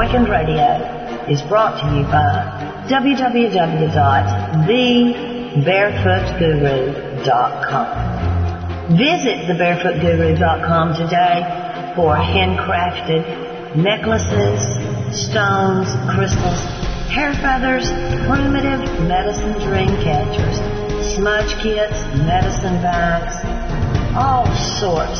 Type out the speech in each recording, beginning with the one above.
Awakened Radio is brought to you by www.thebarefootguru.com. Visit thebarefootguru.com today for handcrafted necklaces, stones, crystals, hair feathers, primitive medicine dream catchers, smudge kits, medicine bags, all sorts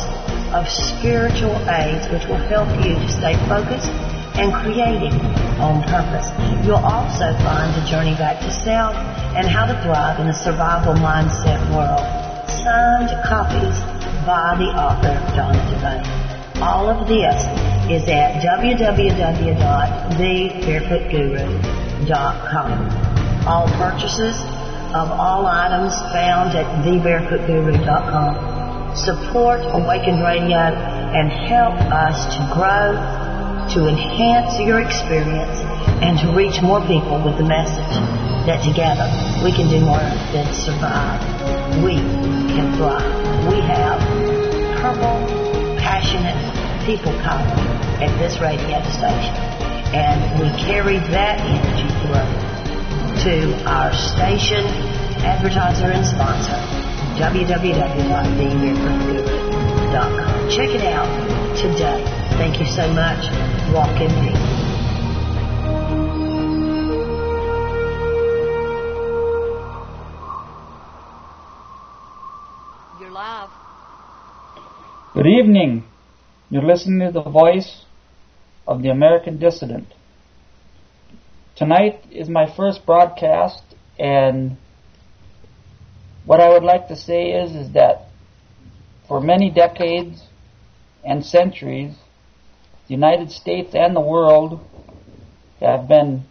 of spiritual aids which will help you to stay focused and creative on purpose. You'll also find a journey back to self and how to thrive in a survival mindset world. Signed copies by the author, Donna Devane. All of this is at www.thebarefootguru.com. All purchases of all items found at thebarefootguru.com support Awakened Radio and help us to grow, to enhance your experience, and to reach more people with the message that together we can do more than survive. We can thrive. We have purple, passionate people power at this radio station, and we carry that energy through to our station, advertiser, and sponsor, www.thebarefootguru.com. Check it out today. Thank you so much. Walk in peace. You're live. Good evening. You're listening to the voice of the American dissident. Tonight is my first broadcast, and what I would like to say is that for many decades and centuries, the United States and the world have been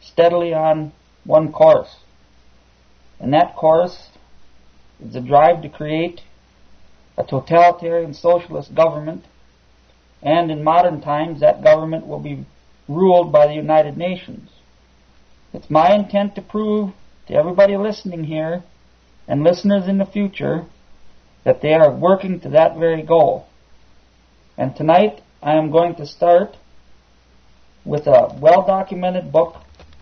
steadily on one course. And that course is the drive to create a totalitarian socialist government, and in modern times that government will be ruled by the United Nations. It's my intent to prove to everybody listening here and listeners in the future that they are working to that very goal. And tonight I am going to start with a well-documented book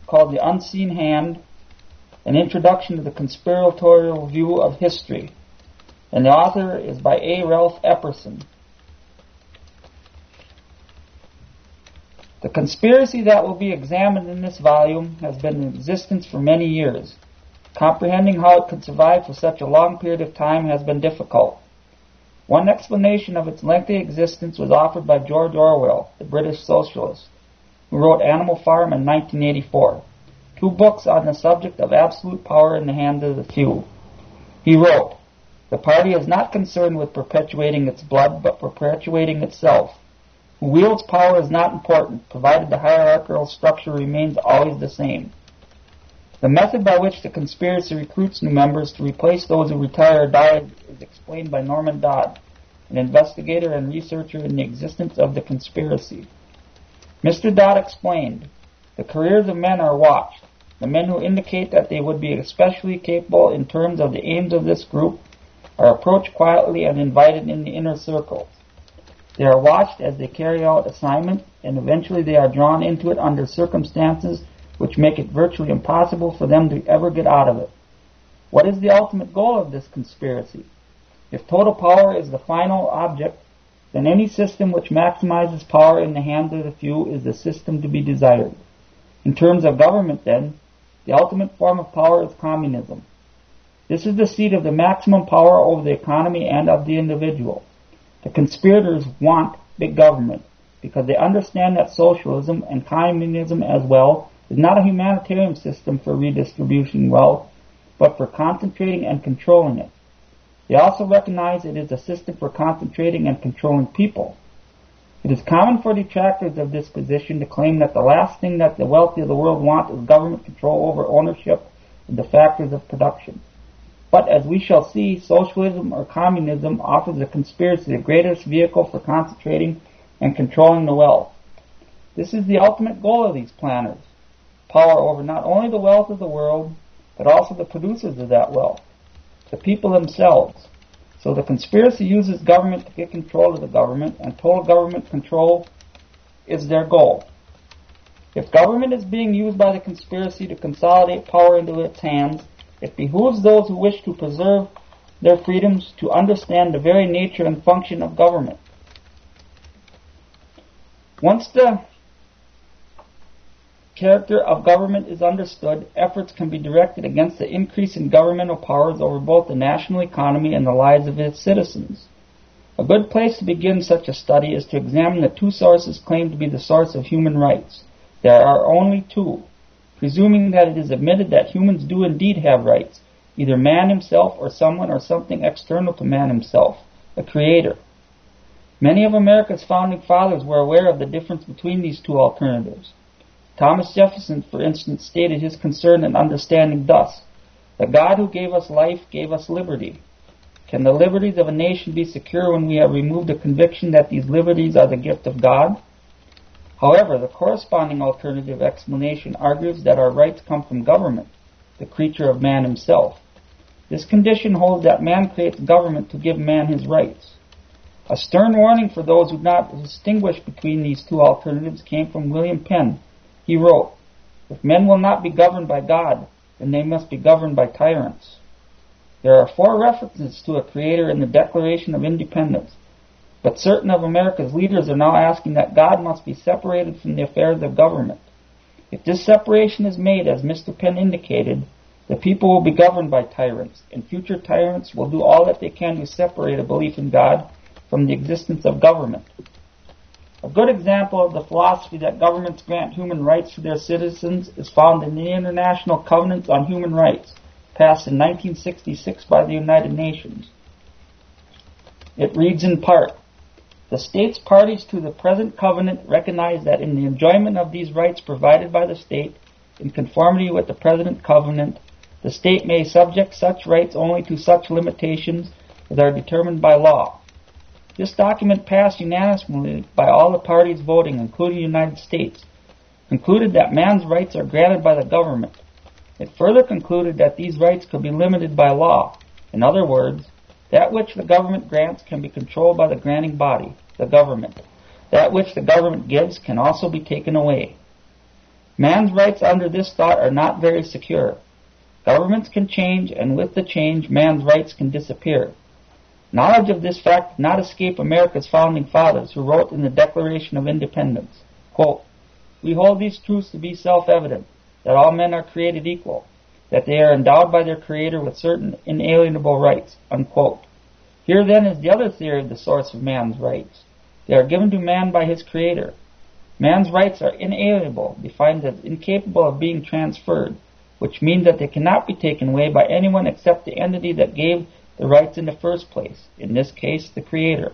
called The Unseen Hand, an introduction to the conspiratorial view of history. And the author is by A. Ralph Epperson. The conspiracy that will be examined in this volume has been in existence for many years. Comprehending how it could survive for such a long period of time has been difficult. One explanation of its lengthy existence was offered by George Orwell, the British socialist, who wrote Animal Farm in 1984, 2 books on the subject of absolute power in the hands of the few. He wrote, "The party is not concerned with perpetuating its blood, but perpetuating itself. Who wields power is not important, provided the hierarchical structure remains always the same. The method by which the conspiracy recruits new members to replace those who retire or die is explained by Norman Dodd, an investigator and researcher in the existence of the conspiracy. Mr. Dodd explained, the careers of men are watched. The men who indicate that they would be especially capable in terms of the aims of this group are approached quietly and invited in the inner circles. They are watched as they carry out assignments, and eventually they are drawn into it under circumstances which make it virtually impossible for them to ever get out of it. What is the ultimate goal of this conspiracy? If total power is the final object, then any system which maximizes power in the hands of the few is the system to be desired. In terms of government, then, the ultimate form of power is communism. This is the seat of the maximum power over the economy and of the individual. The conspirators want big government because they understand that socialism and communism as well is not a humanitarian system for redistributing wealth, but for concentrating and controlling it. They also recognize it is a system for concentrating and controlling people. It is common for detractors of this position to claim that the last thing that the wealthy of the world want is government control over ownership of the factors of production. But as we shall see, socialism or communism offers the conspiracy the greatest vehicle for concentrating and controlling the wealth. This is the ultimate goal of these planners. Power over not only the wealth of the world, but also the producers of that wealth, the people themselves. So the conspiracy uses government to get control of the government, and total government control is their goal. If government is being used by the conspiracy to consolidate power into its hands, it behooves those who wish to preserve their freedoms to understand the very nature and function of government. Once the character of government is understood, efforts can be directed against the increase in governmental powers over both the national economy and the lives of its citizens. A good place to begin such a study is to examine the two sources claimed to be the source of human rights. There are only two, presuming that it is admitted that humans do indeed have rights, either man himself or someone or something external to man himself, a creator. Many of America's founding fathers were aware of the difference between these two alternatives. Thomas Jefferson, for instance, stated his concern and understanding thus: "The God who gave us life gave us liberty. Can the liberties of a nation be secure when we have removed the conviction that these liberties are the gift of God?" However, the corresponding alternative explanation argues that our rights come from government, the creature of man himself. This condition holds that man creates government to give man his rights. A stern warning for those who do not distinguish between these two alternatives came from William Penn. He wrote, "If men will not be governed by God, then they must be governed by tyrants." There are 4 references to a creator in the Declaration of Independence, but certain of America's leaders are now asking that God must be separated from the affairs of government. If this separation is made, as Mr. Penn indicated, the people will be governed by tyrants, and future tyrants will do all that they can to separate a belief in God from the existence of government. A good example of the philosophy that governments grant human rights to their citizens is found in the International Covenant on Human Rights, passed in 1966 by the United Nations. It reads in part, "The states parties to the present covenant recognize that in the enjoyment of these rights provided by the state, in conformity with the present covenant, the state may subject such rights only to such limitations as are determined by law." This document, passed unanimously by all the parties voting, including the United States, concluded that man's rights are granted by the government. It further concluded that these rights could be limited by law. In other words, that which the government grants can be controlled by the granting body, the government. That which the government gives can also be taken away. Man's rights under this thought are not very secure. Governments can change, and with the change, man's rights can disappear. Knowledge of this fact did not escape America's founding fathers, who wrote in the Declaration of Independence, quote, "We hold these truths to be self-evident, that all men are created equal, that they are endowed by their Creator with certain inalienable rights," unquote. Here then is the other theory of the source of man's rights. They are given to man by his Creator. Man's rights are inalienable, defined as incapable of being transferred, which means that they cannot be taken away by anyone except the entity that gave the rights in the first place, in this case, the Creator.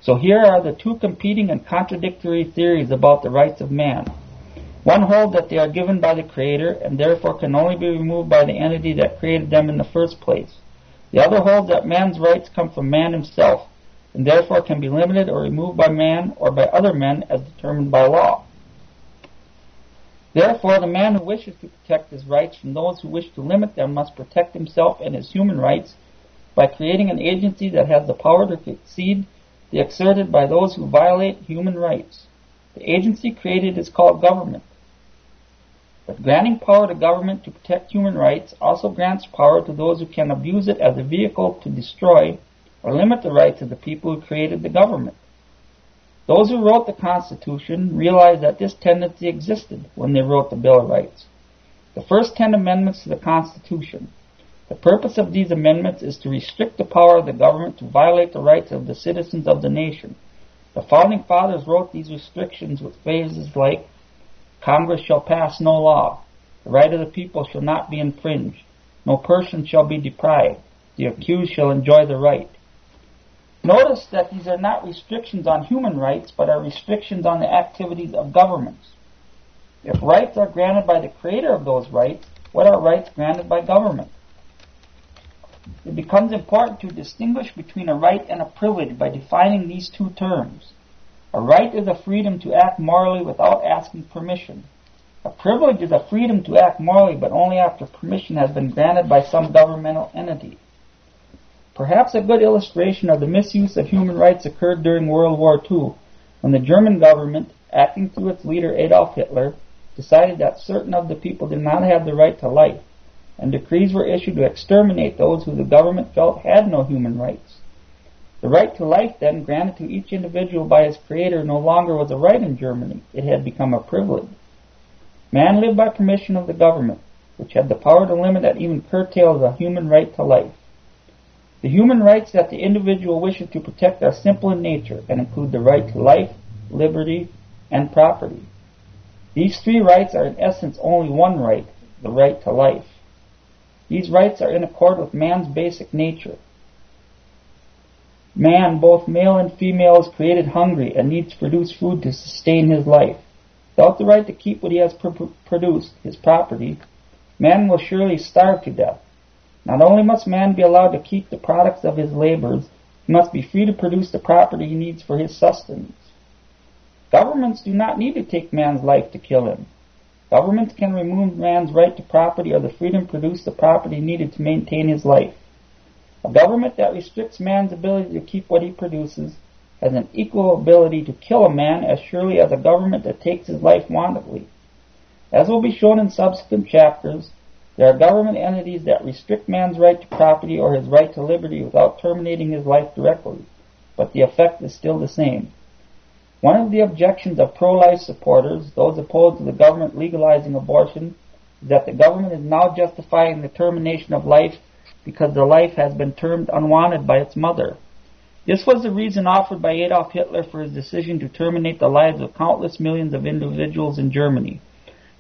So here are the two competing and contradictory theories about the rights of man. One holds that they are given by the Creator and therefore can only be removed by the entity that created them in the first place. The other holds that man's rights come from man himself and therefore can be limited or removed by man or by other men as determined by law. Therefore, the man who wishes to protect his rights from those who wish to limit them must protect himself and his human rights by creating an agency that has the power to exceed the exerted by those who violate human rights. The agency created is called government. But granting power to government to protect human rights also grants power to those who can abuse it as a vehicle to destroy or limit the rights of the people who created the government. Those who wrote the Constitution realized that this tendency existed when they wrote the Bill of Rights. The first 10 amendments to the Constitution. The purpose of these amendments is to restrict the power of the government to violate the rights of the citizens of the nation. The Founding Fathers wrote these restrictions with phrases like, "Congress shall pass no law. The right of the people shall not be infringed. No person shall be deprived. The accused shall enjoy the right." Notice that these are not restrictions on human rights, but are restrictions on the activities of governments. If rights are granted by the creator of those rights, what are rights granted by government? It becomes important to distinguish between a right and a privilege by defining these two terms. A right is a freedom to act morally without asking permission. A privilege is a freedom to act morally, but only after permission has been granted by some governmental entity. Perhaps a good illustration of the misuse of human rights occurred during World War II, when the German government, acting through its leader Adolf Hitler, decided that certain of the people did not have the right to life, and decrees were issued to exterminate those who the government felt had no human rights. The right to life, then, granted to each individual by his creator, no longer was a right in Germany. It had become a privilege. Man lived by permission of the government, which had the power to limit and even curtail the human right to life. The human rights that the individual wishes to protect are simple in nature and include the right to life, liberty, and property. These three rights are in essence only one right, the right to life. These rights are in accord with man's basic nature. Man, both male and female, is created hungry and needs to produce food to sustain his life. Without the right to keep what he has produced, his property, man will surely starve to death. Not only must man be allowed to keep the products of his labors, he must be free to produce the property he needs for his sustenance. Governments do not need to take man's life to kill him. Governments can remove man's right to property or the freedom to produce the property needed to maintain his life. A government that restricts man's ability to keep what he produces has an equal ability to kill a man as surely as a government that takes his life wantonly. As will be shown in subsequent chapters, there are government entities that restrict man's right to property or his right to liberty without terminating his life directly, but the effect is still the same. One of the objections of pro-life supporters, those opposed to the government legalizing abortion, is that the government is now justifying the termination of life because the life has been termed unwanted by its mother. This was the reason offered by Adolf Hitler for his decision to terminate the lives of countless millions of individuals in Germany.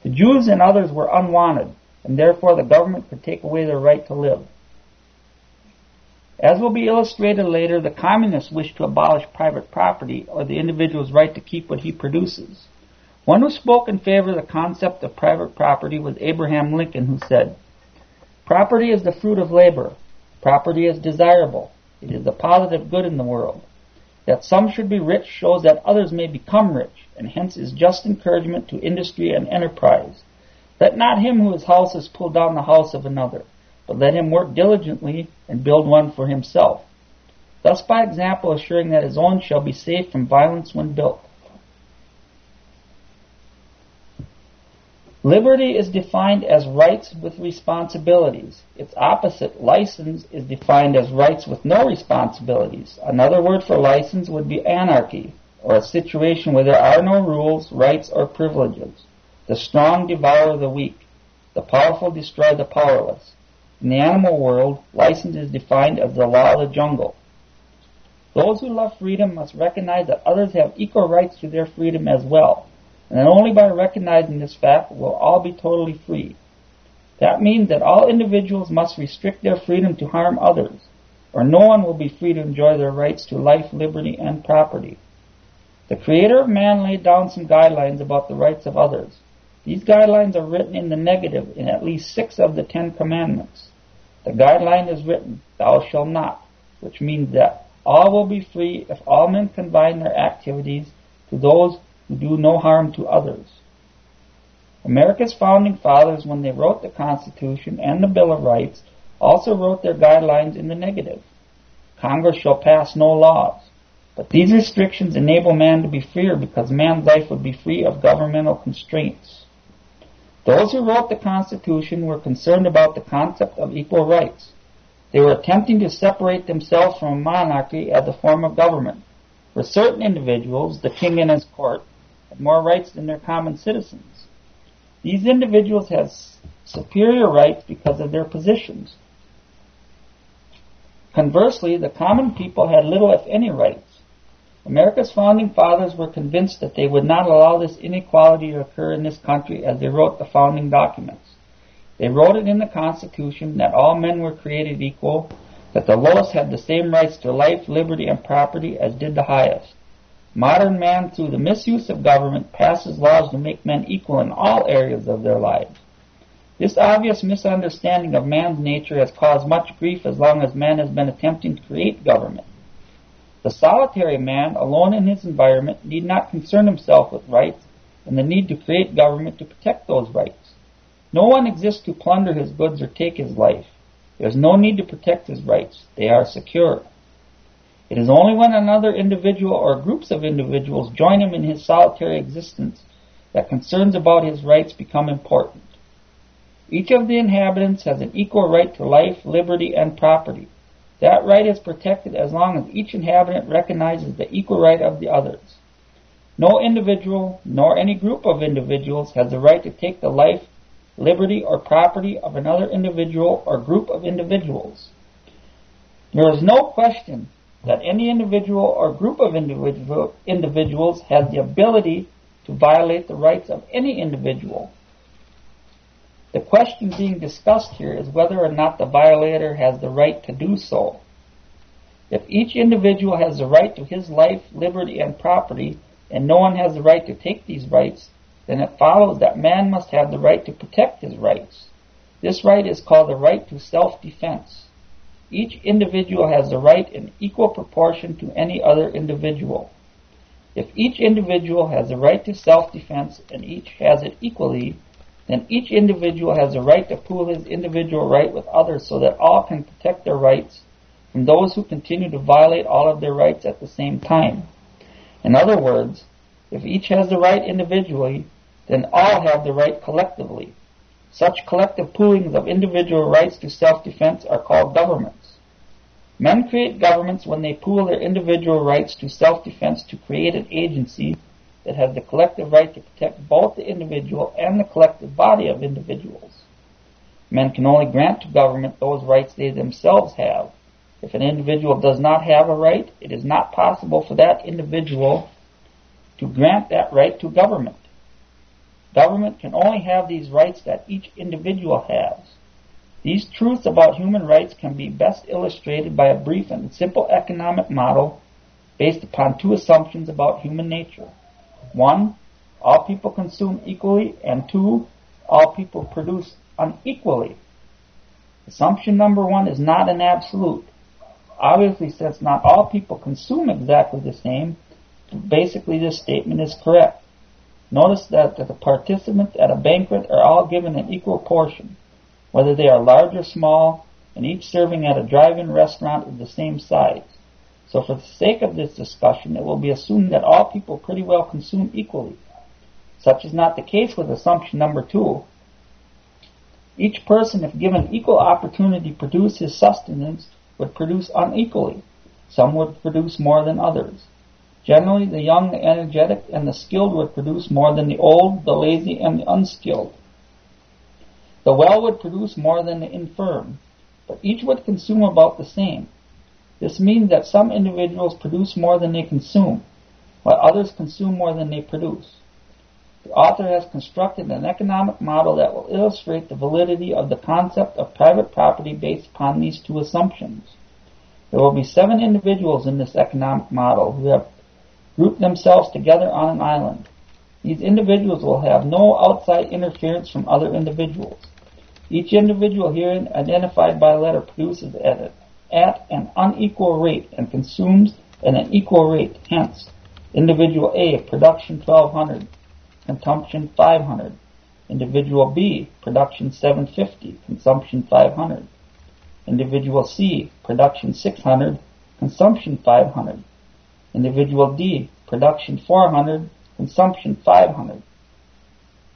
The Jews and others were unwanted, and therefore the government could take away their right to live. As will be illustrated later, the communists wish to abolish private property or the individual's right to keep what he produces. One who spoke in favor of the concept of private property was Abraham Lincoln, who said, "Property is the fruit of labor. Property is desirable. It is a positive good in the world. That some should be rich shows that others may become rich, and hence is just encouragement to industry and enterprise. Let not him whose house is pull down the house of another, but let him work diligently and build one for himself, thus by example assuring that his own shall be safe from violence when built." Liberty is defined as rights with responsibilities. Its opposite, license, is defined as rights with no responsibilities. Another word for license would be anarchy, or a situation where there are no rules, rights, or privileges. The strong devour the weak. The powerful destroy the powerless. In the animal world, license is defined as the law of the jungle. Those who love freedom must recognize that others have equal rights to their freedom as well, and that only by recognizing this fact will all be totally free. That means that all individuals must restrict their freedom to harm others, or no one will be free to enjoy their rights to life, liberty, and property. The Creator of man laid down some guidelines about the rights of others. These guidelines are written in the negative in at least 6 of the 10 commandments. The guideline is written, "Thou shalt not," which means that all will be free if all men confine their activities to those who do no harm to others. America's founding fathers, when they wrote the Constitution and the Bill of Rights, also wrote their guidelines in the negative. Congress shall pass no laws. But these restrictions enable man to be freer because man's life would be free of governmental constraints. Those who wrote the Constitution were concerned about the concept of equal rights. They were attempting to separate themselves from a monarchy as a form of government, where certain individuals, the king and his court, had more rights than their common citizens. These individuals had superior rights because of their positions. Conversely, the common people had little, if any, rights. America's founding fathers were convinced that they would not allow this inequality to occur in this country as they wrote the founding documents. They wrote it in the Constitution that all men were created equal, that the lowest had the same rights to life, liberty, and property as did the highest. Modern man, through the misuse of government, passes laws to make men equal in all areas of their lives. This obvious misunderstanding of man's nature has caused much grief as long as man has been attempting to create government. The solitary man, alone in his environment, need not concern himself with rights and the need to create government to protect those rights. No one exists to plunder his goods or take his life. There is no need to protect his rights. They are secure. It is only when another individual or groups of individuals join him in his solitary existence that concerns about his rights become important. Each of the inhabitants has an equal right to life, liberty, and property. That right is protected as long as each inhabitant recognizes the equal right of the others. No individual, nor any group of individuals, has the right to take the life, liberty, or property of another individual or group of individuals. There is no question that any individual or group of individuals has the ability to violate the rights of any individual. The question being discussed here is whether or not the violator has the right to do so. If each individual has the right to his life, liberty, and property, and no one has the right to take these rights, then it follows that man must have the right to protect his rights. This right is called the right to self-defense. Each individual has the right in equal proportion to any other individual. If each individual has the right to self-defense and each has it equally, then each individual has the right to pool his individual right with others so that all can protect their rights from those who continue to violate all of their rights at the same time. In other words, if each has the right individually, then all have the right collectively. Such collective poolings of individual rights to self-defense are called governments. Men create governments when they pool their individual rights to self-defense to create an agency that has the collective right to protect both the individual and the collective body of individuals. Men can only grant to government those rights they themselves have. If an individual does not have a right, it is not possible for that individual to grant that right to government. Government can only have these rights that each individual has. These truths about human rights can be best illustrated by a brief and simple economic model based upon two assumptions about human nature. 1, all people consume equally, and 2, all people produce unequally. Assumption number 1 is not an absolute. Obviously, since not all people consume exactly the same, basically this statement is correct. Notice that the participants at a banquet are all given an equal portion, whether they are large or small, and each serving at a drive-in restaurant is the same size. So for the sake of this discussion, it will be assumed that all people pretty well consume equally. Such is not the case with assumption number 2. Each person, if given equal opportunity to produce his sustenance, would produce unequally. Some would produce more than others. Generally, the young, the energetic, and the skilled would produce more than the old, the lazy, and the unskilled. The well would produce more than the infirm, but each would consume about the same. This means that some individuals produce more than they consume, while others consume more than they produce. The author has constructed an economic model that will illustrate the validity of the concept of private property based upon these two assumptions. There will be 7 individuals in this economic model who have grouped themselves together on an island. These individuals will have no outside interference from other individuals. Each individual herein identified by letter produces at an unequal rate and consumes at an equal rate. Hence, individual A, production 1200, consumption 500. Individual B, production 750, consumption 500. Individual C, production 600, consumption 500. Individual D, production 400, consumption 500.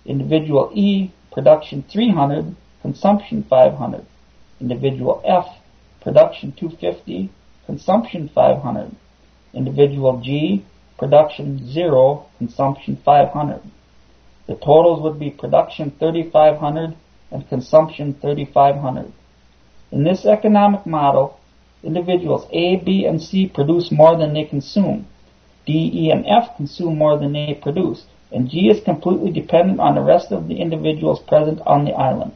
Individual E, production 300, consumption 500. Individual F, production 250, consumption 500. Individual G, production 0, consumption 500. The totals would be production 3,500 and consumption 3,500. In this economic model, individuals A, B, and C produce more than they consume. D, E, and F consume more than they produce, and G is completely dependent on the rest of the individuals present on the island.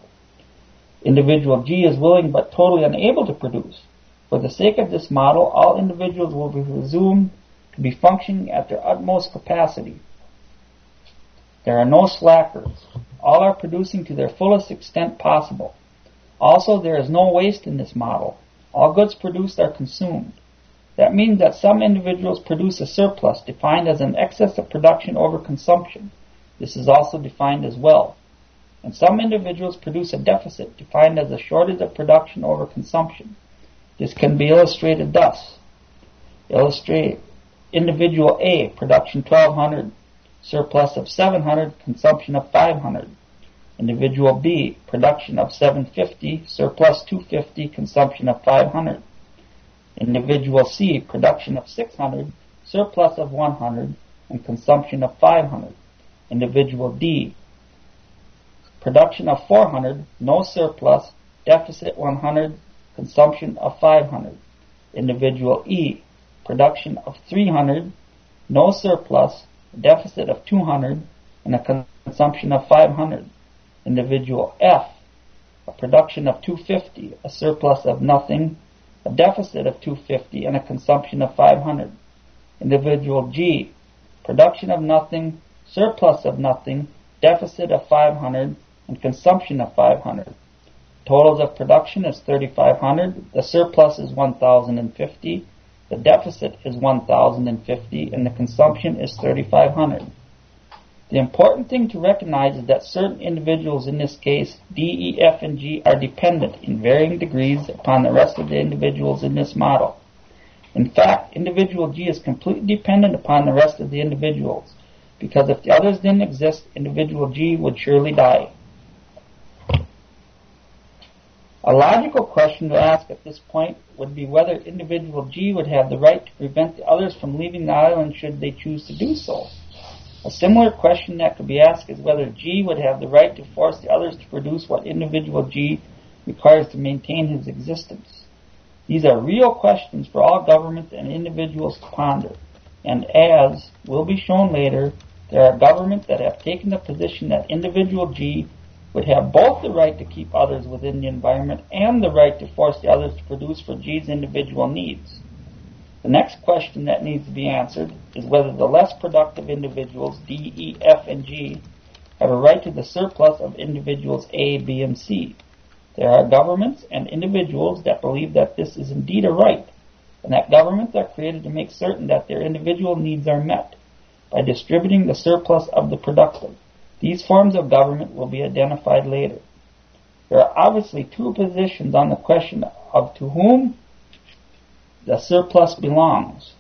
Individual G is willing but totally unable to produce. For the sake of this model, all individuals will be presumed to be functioning at their utmost capacity. There are no slackers. All are producing to their fullest extent possible. Also, there is no waste in this model. All goods produced are consumed. That means that some individuals produce a surplus, defined as an excess of production over consumption. This is also defined as wealth. And some individuals produce a deficit, defined as a shortage of production over consumption. This can be illustrated thus. Illustrate individual A, production 1200, surplus of 700, consumption of 500. Individual B, production of 750, surplus 250, consumption of 500. Individual C, production of 600, surplus of 100, and consumption of 500. Individual D, production of 400, no surplus, deficit 100, consumption of 500. Individual E, production of 300, no surplus, deficit of 200, and a consumption of 500. Individual F, a production of 250, a surplus of nothing, a deficit of 250, and a consumption of 500. Individual G, production of nothing, surplus of nothing, deficit of 500, and consumption of 500. Totals of production is 3,500, the surplus is 1,050, the deficit is 1,050, and the consumption is 3,500. The important thing to recognize is that certain individuals, in this case D, E, F, and G, are dependent in varying degrees upon the rest of the individuals in this model. In fact, individual G is completely dependent upon the rest of the individuals, because if the others didn't exist, individual G would surely die. A logical question to ask at this point would be whether individual G would have the right to prevent the others from leaving the island should they choose to do so. A similar question that could be asked is whether G would have the right to force the others to produce what individual G requires to maintain his existence. These are real questions for all governments and individuals to ponder, and as will be shown later, there are governments that have taken the position that individual G would have both the right to keep others within the environment and the right to force the others to produce for G's individual needs. The next question that needs to be answered is whether the less productive individuals, D, E, F, and G, have a right to the surplus of individuals A, B, and C. There are governments and individuals that believe that this is indeed a right, and that governments are created to make certain that their individual needs are met by distributing the surplus of the productive. These forms of government will be identified later. There are obviously two positions on the question of to whom the surplus belongs.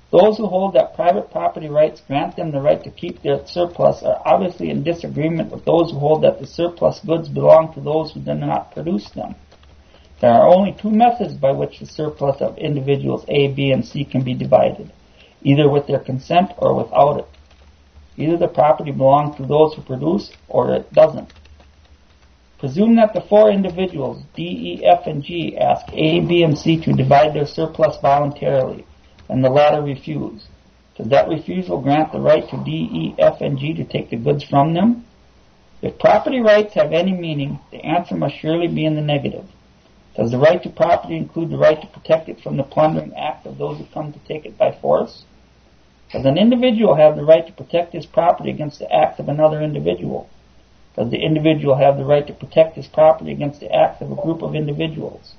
Those who hold that private property rights grant them the right to keep their surplus are obviously in disagreement with those who hold that the surplus goods belong to those who do not produce them. There are only two methods by which the surplus of individuals A, B, and C can be divided, either with their consent or without it. Either the property belongs to those who produce or it doesn't. Presume that the four individuals, D, E, F, and G, ask A, B, and C to divide their surplus voluntarily, and the latter refuse. Does that refusal grant the right to D, E, F, and G to take the goods from them? If property rights have any meaning, the answer must surely be in the negative. Does the right to property include the right to protect it from the plundering act of those who come to take it by force? Does an individual have the right to protect his property against the acts of another individual? Does the individual have the right to protect his property against the acts of a group of individuals?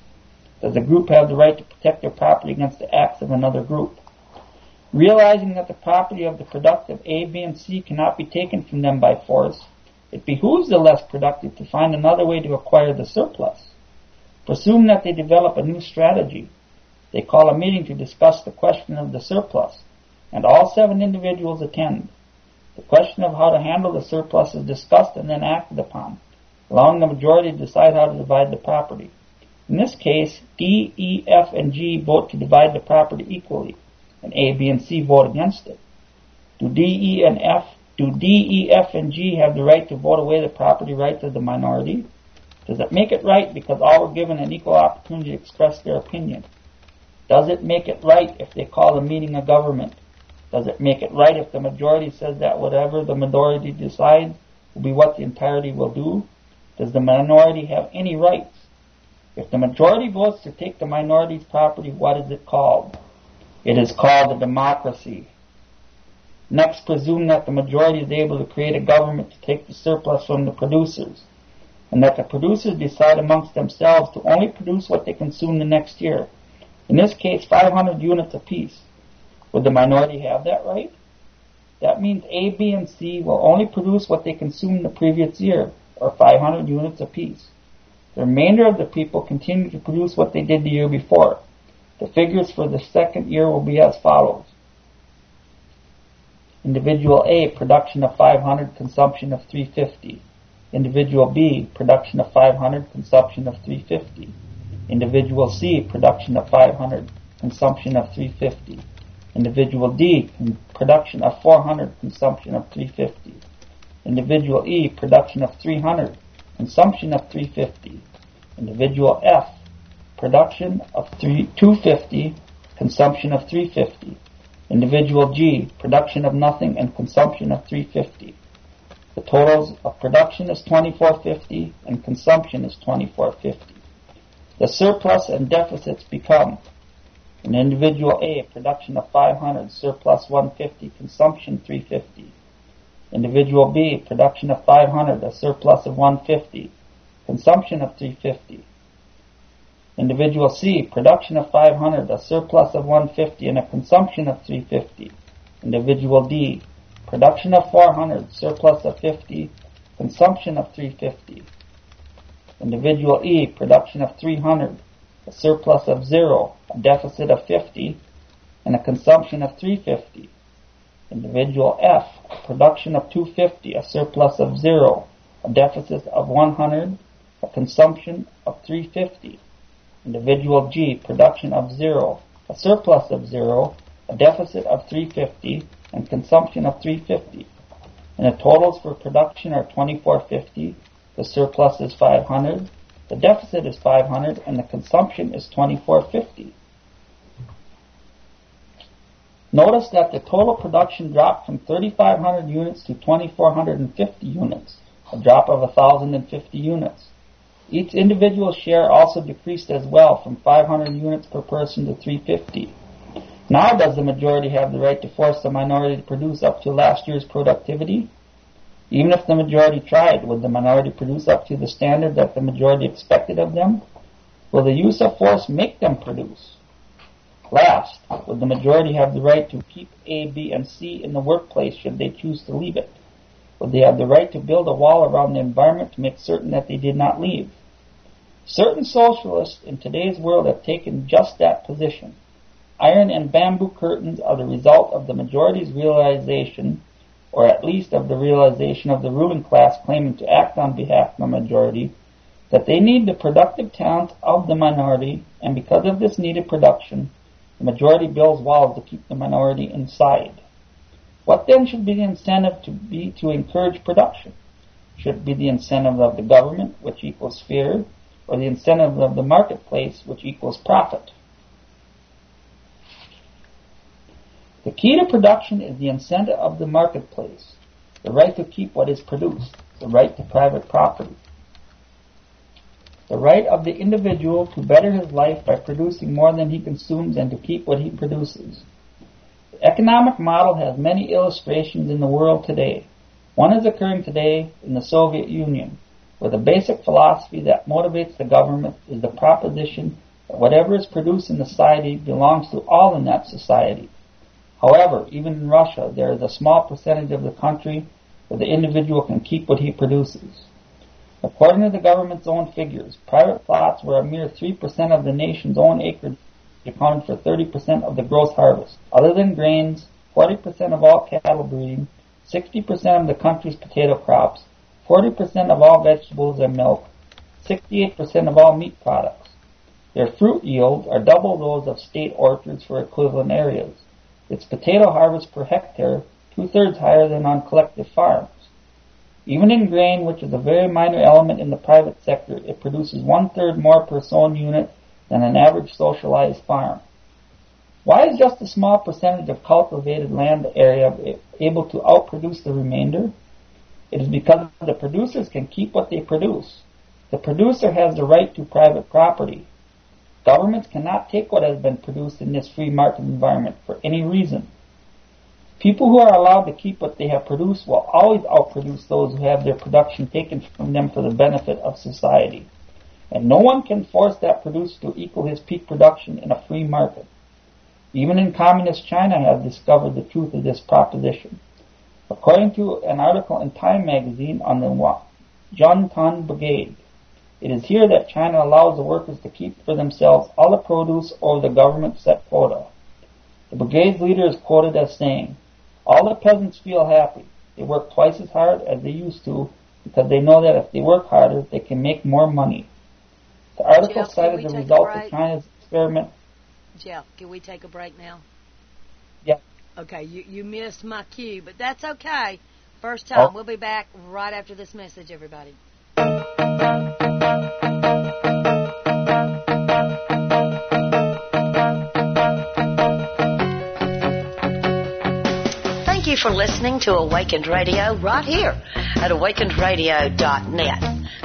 Does the group have the right to protect their property against the acts of another group? Realizing that the property of the productive A, B, and C cannot be taken from them by force, it behooves the less productive to find another way to acquire the surplus. Presume that they develop a new strategy. They call a meeting to discuss the question of the surplus, and all 7 individuals attend. The question of how to handle the surplus is discussed and then acted upon, allowing the majority to decide how to divide the property. In this case, D, E, F, and G vote to divide the property equally, and A, B, and C vote against it. Do D, E, F, and G have the right to vote away the property rights of the minority? Does it make it right because all were given an equal opportunity to express their opinion? Does it make it right if they call the meeting a government? Does it make it right if the majority says that whatever the minority decides will be what the entirety will do? Does the minority have any rights? If the majority votes to take the minority's property, what is it called? It is called a democracy. Next, presume that the majority is able to create a government to take the surplus from the producers, and that the producers decide amongst themselves to only produce what they consume the next year. In this case, 500 units apiece. Would the minority have that right? That means A, B, and C will only produce what they consumed the previous year, or 500 units apiece. The remainder of the people continue to produce what they did the year before. The figures for the second year will be as follows. Individual A, production of 500, consumption of 350. Individual B, production of 500, consumption of 350. Individual C, production of 500, consumption of 350. Individual D, production of 400, consumption of 350. Individual E, production of 300, consumption of 350. Individual F, production of 250, consumption of 350. Individual G, production of nothing and consumption of 350. The totals of production is 2450 and consumption is 2450. The surplus and deficits become: in individual A, production of 500, surplus 150, consumption 350. Individual B, production of 500, a surplus of 150, consumption of 350. Individual C, production of 500, a surplus of 150, and a consumption of 350. Individual D, production of 400, surplus of 50, consumption of 350. Individual E, production of 300, a surplus of 0, a deficit of 50, and a consumption of 350. Individual F, production of 250, a surplus of 0, a deficit of 100, a consumption of 350. Individual G, production of 0, a surplus of 0, a deficit of 350, and consumption of 350. And the totals for production are 2450, the surplus is 500, the deficit is 500, and the consumption is 2450. Notice that the total production dropped from 3,500 units to 2,450 units, a drop of 1,050 units. Each individual share also decreased as well from 500 units per person to 350. Now does the majority have the right to force the minority to produce up to last year's productivity? Even if the majority tried, would the minority produce up to the standard that the majority expected of them? Will the use of force make them produce? Last, would the majority have the right to keep A, B, and C in the workplace should they choose to leave it? Would they have the right to build a wall around the environment to make certain that they did not leave? Certain socialists in today's world have taken just that position. Iron and bamboo curtains are the result of the majority's realization, or at least of the realization of the ruling class claiming to act on behalf of the majority, that they need the productive talent of the minority, and because of this needed production, the majority builds walls to keep the minority inside. What then should be the incentive to encourage production? Should it be the incentive of the government, which equals fear, or the incentive of the marketplace, which equals profit? The key to production is the incentive of the marketplace, the right to keep what is produced, the right to private property, the right of the individual to better his life by producing more than he consumes and to keep what he produces. The economic model has many illustrations in the world today. One is occurring today in the Soviet Union, where the basic philosophy that motivates the government is the proposition that whatever is produced in the society belongs to all in that society. However, even in Russia, there is a small percentage of the country where the individual can keep what he produces. According to the government's own figures, private plots were a mere 3% of the nation's own acreage, accounted for 30% of the gross harvest. Other than grains, 40% of all cattle breeding, 60% of the country's potato crops, 40% of all vegetables and milk, 68% of all meat products. Their fruit yields are double those of state orchards for equivalent areas. Its potato harvest per hectare 2/3 higher than on collective farms. Even in grain, which is a very minor element in the private sector, it produces 1/3 more per sown unit than an average socialized farm. Why is just a small percentage of cultivated land area able to outproduce the remainder? It is because the producers can keep what they produce. The producer has the right to private property. Governments cannot take what has been produced in this free market environment for any reason. People who are allowed to keep what they have produced will always outproduce those who have their production taken from them for the benefit of society. And no one can force that producer to equal his peak production in a free market. Even in communist China has discovered the truth of this proposition. According to an article in Time magazine on the Juntan Brigade, it is here that China allows the workers to keep for themselves all the produce over the government set quota. The brigade's leader is quoted as saying, All the peasants feel happy. They work twice as hard as they used to because they know that if they work harder, they can make more money. The article cited the results of China's experiment. Jeff, can we take a break now? Yeah. Okay, you missed my cue, but that's okay. First time. We'll be back right after this message, everybody. Thank you for listening to Awakened Radio right here at awakenedradio.net,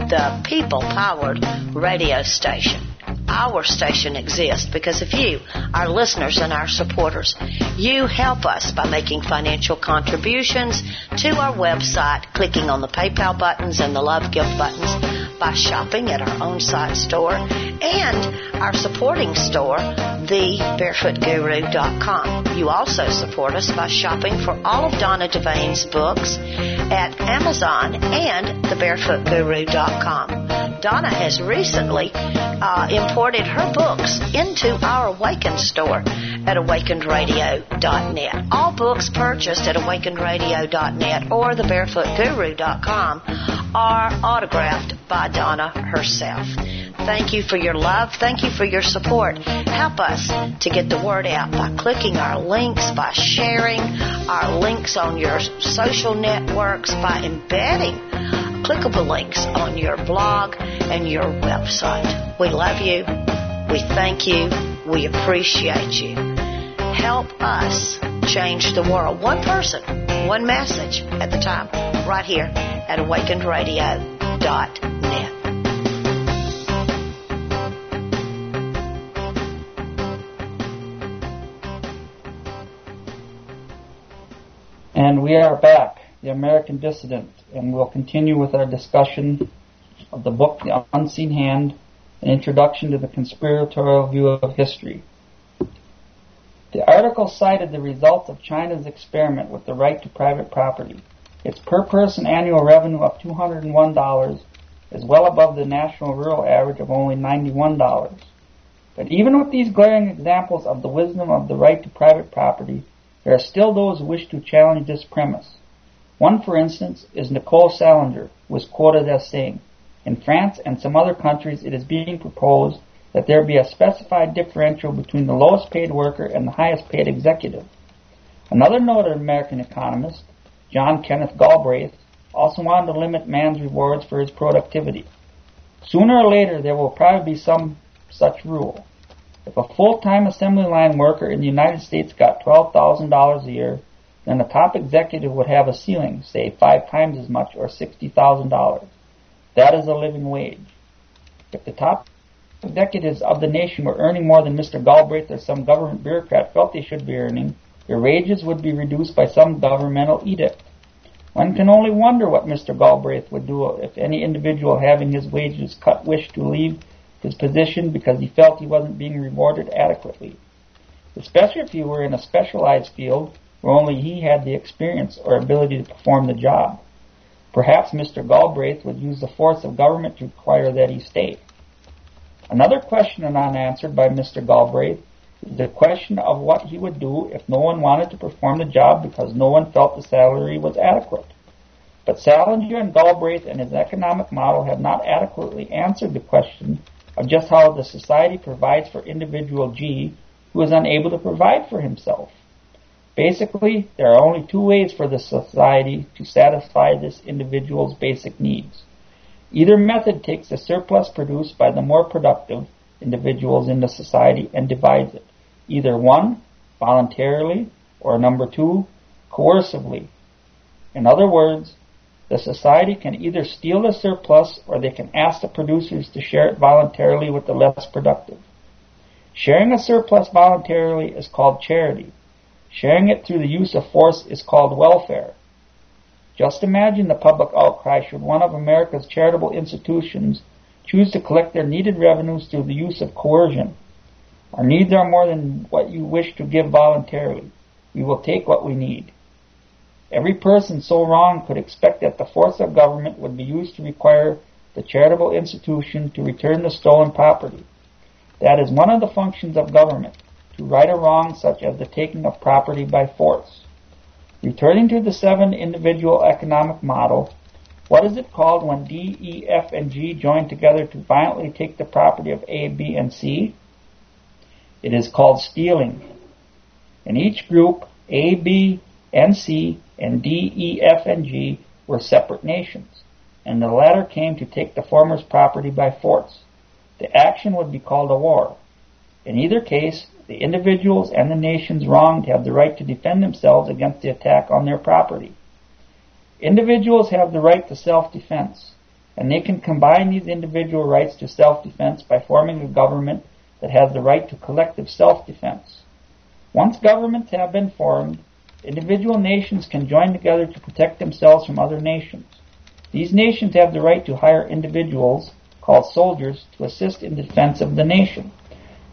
the people-powered radio station. Our station exists because of you, our listeners and our supporters. You help us by making financial contributions to our website, clicking on the PayPal buttons and the Love Gift buttons, by shopping at our own site store, and our supporting store, thebarefootguru.com. You also support us by shopping for all of Donna Devane's books at Amazon and thebarefootguru.com. Donna has recently imported her books into our Awakened store at awakenedradio.net. All books purchased at awakenedradio.net or thebarefootguru.com are autographed by Donna herself. Thank you for your love. Thank you for your support. Help us to get the word out by clicking our links, by sharing our links on your social networks, by embedding clickable links on your blog and your website. We love you. We thank you. We appreciate you. Help us change the world. One person, one message at a time, right here at awakenedradio.net. And we are back, The American Dissident, and we'll continue with our discussion of the book, The Unseen Hand, an introduction to the conspiratorial view of history. The article cited the results of China's experiment with the right to private property. Its per-person annual revenue of $201 is well above the national rural average of only $91. But even with these glaring examples of the wisdom of the right to private property, there are still those who wish to challenge this premise. One, for instance, is Nicole Salinger, who is quoted as saying, "In France and some other countries it is being proposed that there be a specified differential between the lowest paid worker and the highest paid executive." Another noted American economist, John Kenneth Galbraith, also wanted to limit man's rewards for his productivity. Sooner or later there will probably be some such rule. If a full-time assembly line worker in the United States got $12,000 a year, then the top executive would have a ceiling, say 5 times as much, or $60,000. That is a living wage. If the top executives of the nation were earning more than Mr. Galbraith or some government bureaucrat felt they should be earning, their wages would be reduced by some governmental edict. One can only wonder what Mr. Galbraith would do if any individual having his wages cut wished to leave his position because he felt he wasn't being rewarded adequately, especially if he were in a specialized field where only he had the experience or ability to perform the job. Perhaps Mr. Galbraith would use the force of government to require that he stay. Another question unanswered by Mr. Galbraith is the question of what he would do if no one wanted to perform the job because no one felt the salary was adequate. But Salinger and Galbraith and his economic model have not adequately answered the question of just how the society provides for individual G who is unable to provide for himself. Basically, there are only 2 ways for the society to satisfy this individual's basic needs. Either method takes the surplus produced by the more productive individuals in the society and divides it. Either 1, voluntarily, or number 2, coercively. In other words, the society can either steal the surplus or they can ask the producers to share it voluntarily with the less productive. Sharing a surplus voluntarily is called charity. Sharing it through the use of force is called welfare. Just imagine the public outcry should one of America's charitable institutions choose to collect their needed revenues through the use of coercion. Our needs are more than what you wish to give voluntarily. We will take what we need. Every person so wronged could expect that the force of government would be used to require the charitable institution to return the stolen property. That is one of the functions of government, to right a wrong such as the taking of property by force. Returning to the 7 individual economic model, what is it called when D, E, F, and G join together to violently take the property of A, B, and C? It is called stealing. In each group, A, B, and C, and D, E, F, and G were separate nations, and the latter came to take the former's property by force. The action would be called a war. In either case, the individuals and the nations wronged have the right to defend themselves against the attack on their property. Individuals have the right to self-defense, and they can combine these individual rights to self-defense by forming a government that has the right to collective self-defense. Once governments have been formed, individual nations can join together to protect themselves from other nations. These nations have the right to hire individuals, called soldiers, to assist in defense of the nation,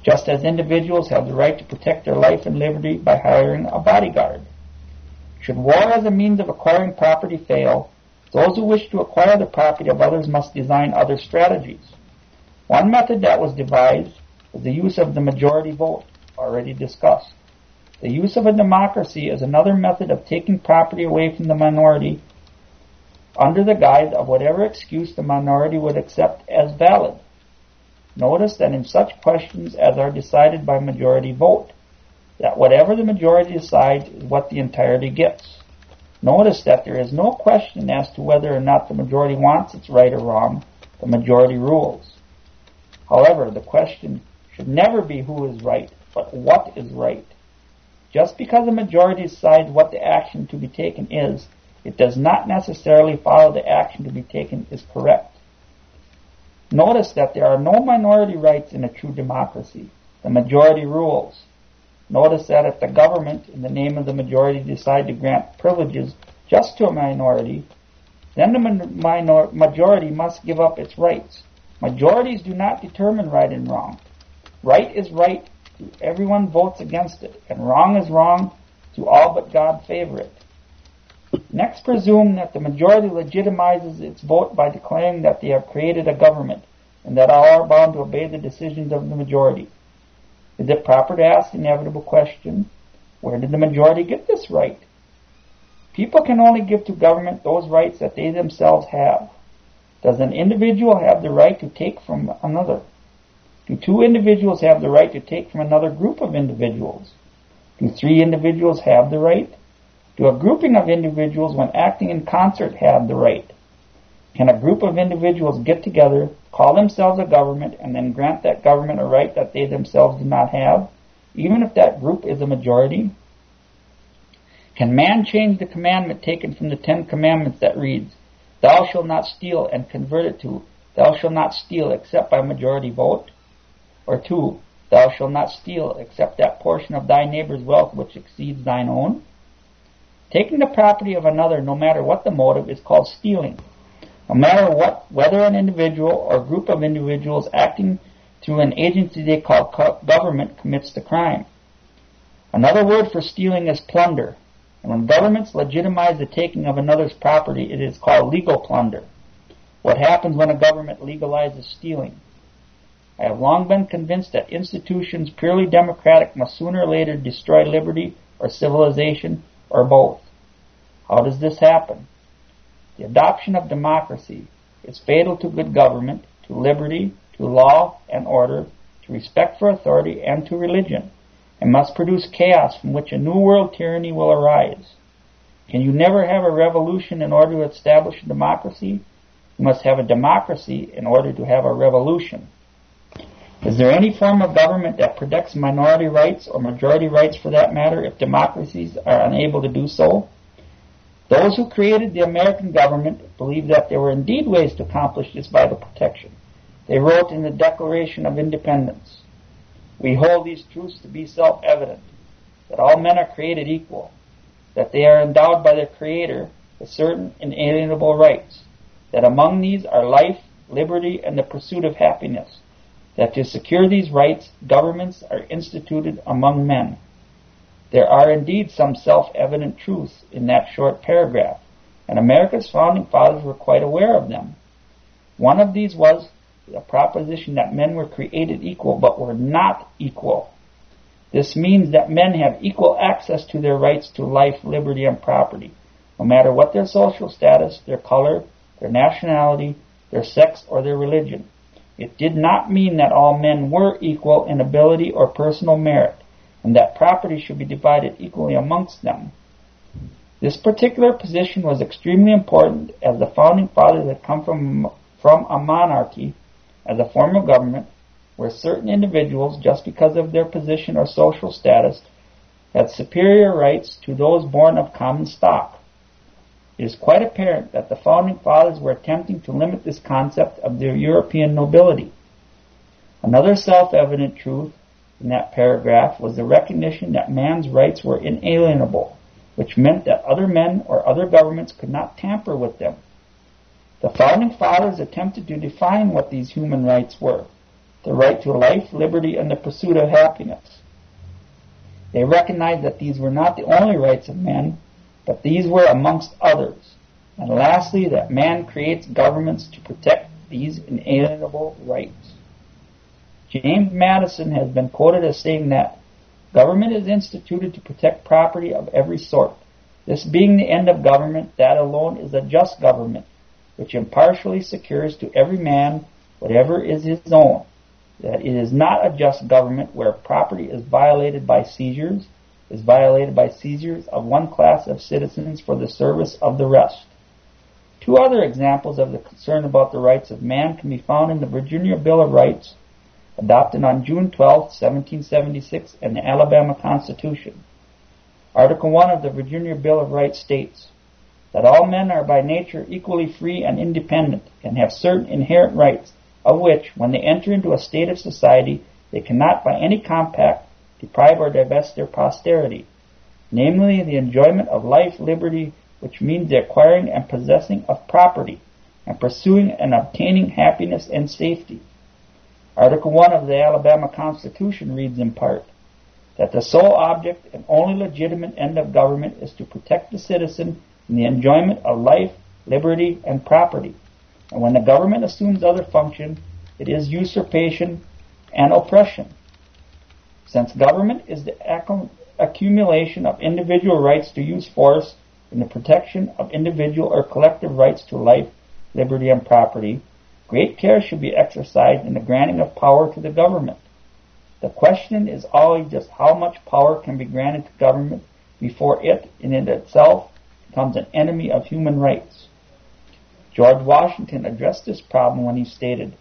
just as individuals have the right to protect their life and liberty by hiring a bodyguard. Should war as a means of acquiring property fail, those who wish to acquire the property of others must design other strategies. One method that was devised was the use of the majority vote, already discussed. The use of a democracy is another method of taking property away from the minority under the guise of whatever excuse the minority would accept as valid. Notice that in such questions as are decided by majority vote, that whatever the majority decides is what the entirety gets. Notice that there is no question as to whether or not the majority wants it's right or wrong. The majority rules. However, the question should never be who is right, but what is right. Just because a majority decides what the action to be taken is, it does not necessarily follow the action to be taken is correct. Notice that there are no minority rights in a true democracy. The majority rules. Notice that if the government, in the name of the majority, decide to grant privileges just to a minority, then the majority must give up its rights. Majorities do not determine right and wrong. Right is right to everyone votes against it, and wrong is wrong to all but God favor it. Next, presume that the majority legitimizes its vote by declaring that they have created a government, and that all are bound to obey the decisions of the majority. Is it proper to ask the inevitable question, where did the majority get this right? People can only give to government those rights that they themselves have. Does an individual have the right to take from another? Do 2 individuals have the right to take from another group of individuals? Do 3 individuals have the right? Do a grouping of individuals, when acting in concert, have the right? Can a group of individuals get together, call themselves a government, and then grant that government a right that they themselves do not have, even if that group is a majority? Can man change the commandment taken from the 10 Commandments that reads, "Thou shalt not steal," and convert it to, "Thou shalt not steal except by majority vote"? Or 2, "Thou shalt not steal except that portion of thy neighbor's wealth which exceeds thine own"? Taking the property of another, no matter what the motive, is called stealing. No matter whether an individual or group of individuals acting through an agency they call government commits the crime. Another word for stealing is plunder, and when governments legitimize the taking of another's property, it is called legal plunder. What happens when a government legalizes stealing? I have long been convinced that institutions purely democratic must sooner or later destroy liberty or civilization, or both. How does this happen? The adoption of democracy is fatal to good government, to liberty, to law and order, to respect for authority, and to religion, and must produce chaos from which a new world tyranny will arise. Can you never have a revolution in order to establish a democracy? You must have a democracy in order to have a revolution. Is there any form of government that protects minority rights, or majority rights for that matter, if democracies are unable to do so? Those who created the American government believed that there were indeed ways to accomplish this vital protection. They wrote in the Declaration of Independence, "We hold these truths to be self-evident, that all men are created equal, that they are endowed by their Creator with certain inalienable rights, that among these are life, liberty, and the pursuit of happiness, that to secure these rights, governments are instituted among men." There are indeed some self-evident truths in that short paragraph, and America's founding fathers were quite aware of them. One of these was the proposition that men were created equal, but were not equal. This means that men have equal access to their rights to life, liberty, and property, no matter what their social status, their color, their nationality, their sex, or their religion. It did not mean that all men were equal in ability or personal merit, and that property should be divided equally amongst them. This particular position was extremely important, as the Founding Fathers had come from a monarchy as a form of government where certain individuals, just because of their position or social status, had superior rights to those born of common stock. It is quite apparent that the Founding Fathers were attempting to limit this concept of their European nobility. Another self-evident truth in that paragraph was the recognition that man's rights were inalienable, which meant that other men or other governments could not tamper with them. The Founding Fathers attempted to define what these human rights were: the right to life, liberty, and the pursuit of happiness. They recognized that these were not the only rights of men, but these were amongst others. And lastly, that man creates governments to protect these inalienable rights. James Madison has been quoted as saying that government is instituted to protect property of every sort. This being the end of government, that alone is a just government, which impartially secures to every man whatever is his own. That it is not a just government where property is violated by seizures of one class of citizens for the service of the rest. Two other examples of the concern about the rights of man can be found in the Virginia Bill of Rights, adopted on June 12, 1776, and the Alabama Constitution. Article 1 of the Virginia Bill of Rights states that all men are by nature equally free and independent, and have certain inherent rights, of which, when they enter into a state of society, they cannot by any compact deprive or divest their posterity, namely the enjoyment of life, liberty, which means the acquiring and possessing of property, and pursuing and obtaining happiness and safety. Article 1 of the Alabama Constitution reads in part, that the sole object and only legitimate end of government is to protect the citizen in the enjoyment of life, liberty, and property. And when the government assumes other function, it is usurpation and oppression. Since government is the accumulation of individual rights to use force in the protection of individual or collective rights to life, liberty, and property, great care should be exercised in the granting of power to the government. The question is always just how much power can be granted to government before it, in itself, becomes an enemy of human rights. George Washington addressed this problem when he stated,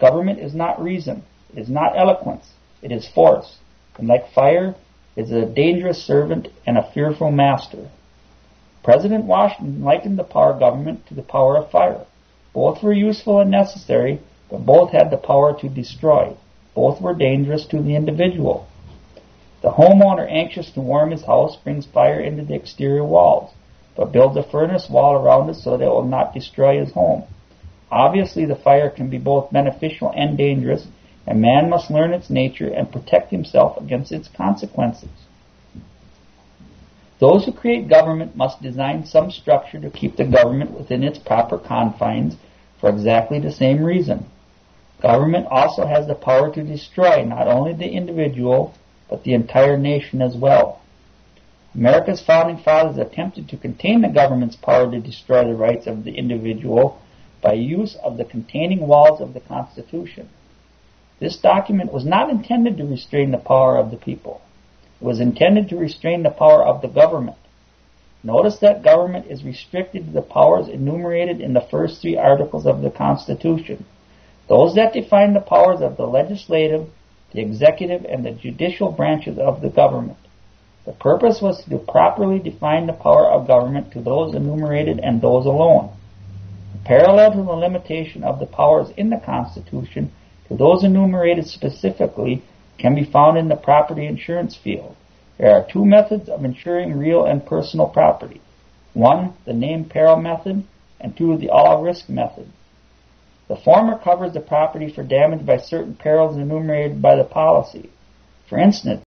"Government is not reason, it is not eloquence, it is force, and like fire, it is a dangerous servant and a fearful master." President Washington likened the power of government to the power of fire. Both were useful and necessary, but both had the power to destroy. Both were dangerous to the individual. The homeowner anxious to warm his house brings fire into the exterior walls, but builds a furnace wall around it so that it will not destroy his home. Obviously, the fire can be both beneficial and dangerous, and man must learn its nature and protect himself against its consequences. Those who create government must design some structure to keep the government within its proper confines for exactly the same reason. Government also has the power to destroy not only the individual, but the entire nation as well. America's Founding Fathers attempted to contain the government's power to destroy the rights of the individual by use of the containing walls of the Constitution. This document was not intended to restrain the power of the people. It was intended to restrain the power of the government. Notice that government is restricted to the powers enumerated in the first three articles of the Constitution, those that define the powers of the legislative, the executive, and the judicial branches of the government. The purpose was to properly define the power of government to those enumerated and those alone. Parallel to the limitation of the powers in the Constitution to those enumerated specifically can be found in the property insurance field. There are two methods of insuring real and personal property. One, the named peril method, and two, the all-risk method. The former covers the property for damage by certain perils enumerated by the policy. For instance,